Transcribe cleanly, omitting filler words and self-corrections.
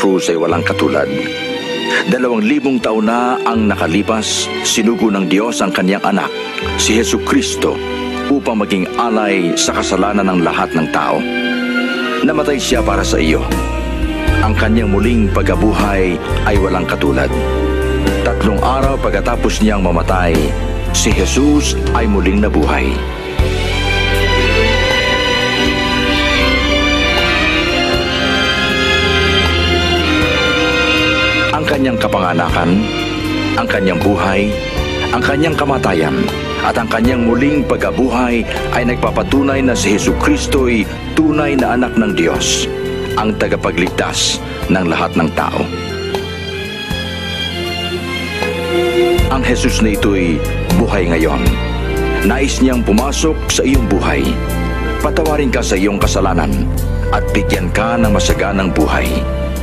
krus ay walang katulad. 2,000 taon na ang nakalipas, sinugo ng Diyos ang kanyang anak, si Jesucristo, upang maging alay sa kasalanan ng lahat ng tao. Namatay siya para sa iyo. Ang kanyang muling pagkabuhay ay walang katulad. 3 araw pagkatapos niyang mamatay, si Jesus ay muling nabuhay. Ang kanyang kapanganakan, ang kanyang buhay, ang kanyang kamatayan, at ang kanyang muling pagkabuhay ay nagpapatunay na si Jesucristo'y tunay na anak ng Diyos, ang tagapagligtas ng lahat ng tao. Ang Jesus na ito'y buhay ngayon. Nais niyang pumasok sa iyong buhay. Patawarin ka sa iyong kasalanan at bigyan ka ng masaganang buhay.